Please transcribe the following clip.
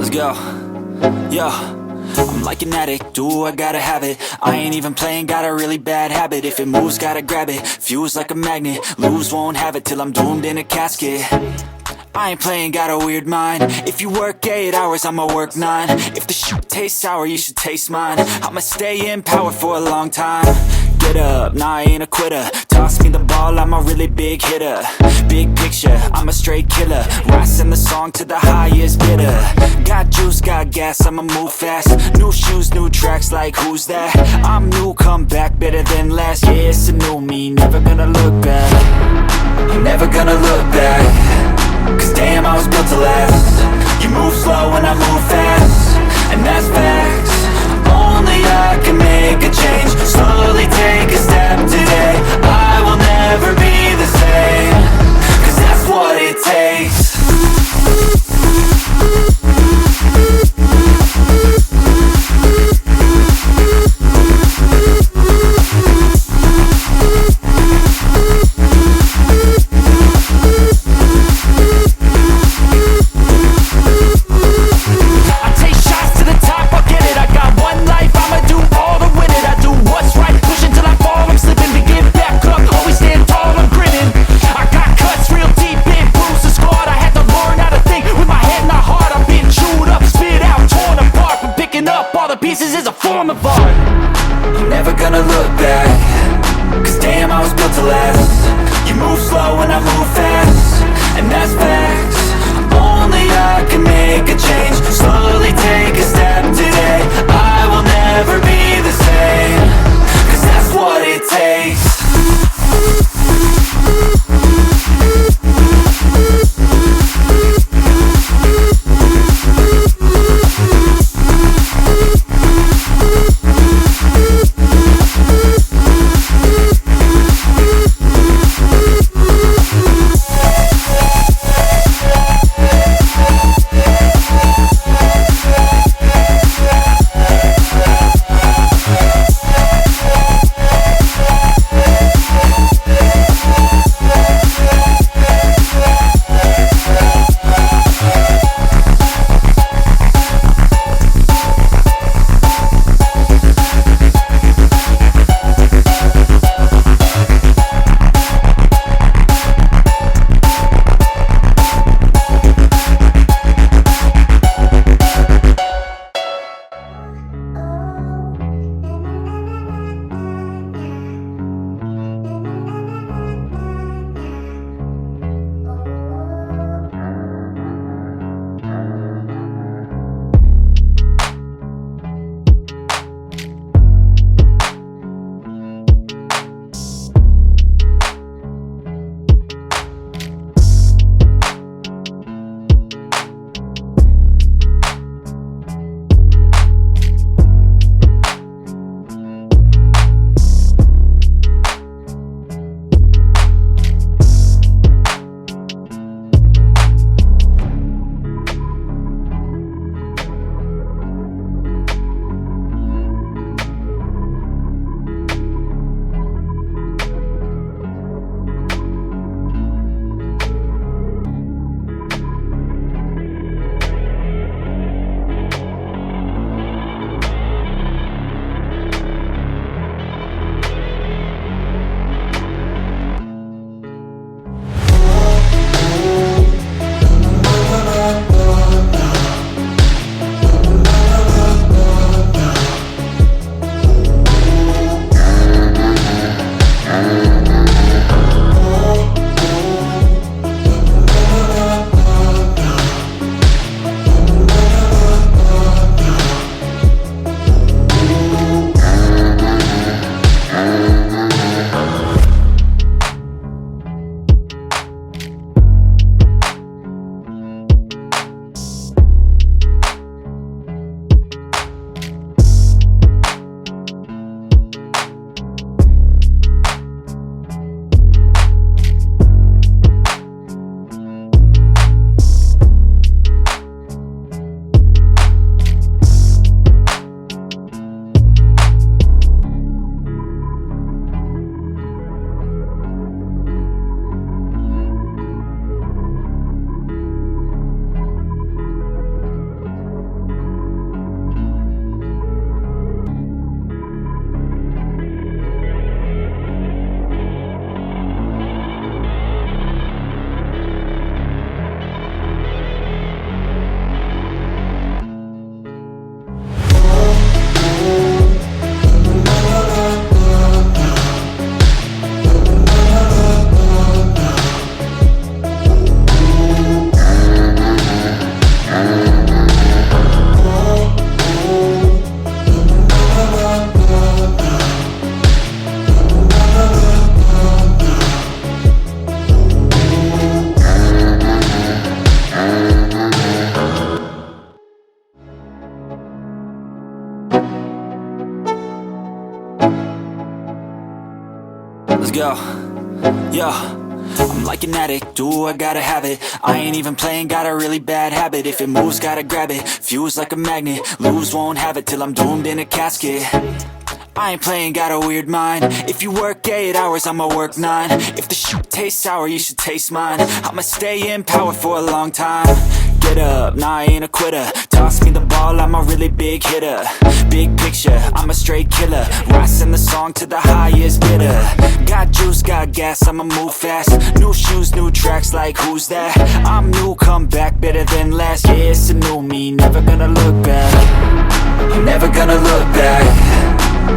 Let's go. Yo, I'm like an addict, do I gotta have it. I ain't even playing, got a really bad habit. If it moves, gotta grab it, fuse like a magnet. Lose, won't have it till I'm doomed in a casket. I ain't playing, got a weird mind. If you work 8 hours, I'ma work 9. If the shit tastes sour, you should taste mine. I'ma stay in power for a long time. Get up, nah, I ain't a quitter. Toss me the ball, I'm a really big hitter. Big picture, I'm a straight killer. Rising the song to the highest bidder. Got juice, got gas, I'ma move fast. New shoes, new tracks, like who's that? I'm new, come back, better than last. Yeah, it's a new me, never gonna look back. I'm never gonna look back. Cause damn, I was built to last. You move slow and I move fast, and that's facts. Only I can make a change. Slowly take a step today. I will never be the same. Cause that's what it takes. Pieces is a form of art. I'm never gonna look back. Cause damn, I was built to last. You move slow and I move fast, and that's facts. Only I can make a change. Slowly take a step today. I will never be the same. Cause that's what it takes. Go, yo, I'm like an addict, do I gotta have it. I ain't even playing, got a really bad habit. If it moves, gotta grab it, fuse like a magnet. Lose, won't have it till I'm doomed in a casket. I ain't playing, got a weird mind. If you work 8 hours, I'ma work 9. If the shoot tastes sour, you should taste mine. I'ma stay in power for a long time. Get up, nah, I ain't a quitter. Toss me the ball, I'm a really big hitter. Big picture, I'm a straight killer. Rising the song to the highest bidder. Got juice, got gas, I'ma move fast. New shoes, new tracks, like who's that? I'm new, come back, better than last. Yeah, it's a new me, never gonna look back. I'm never gonna look back.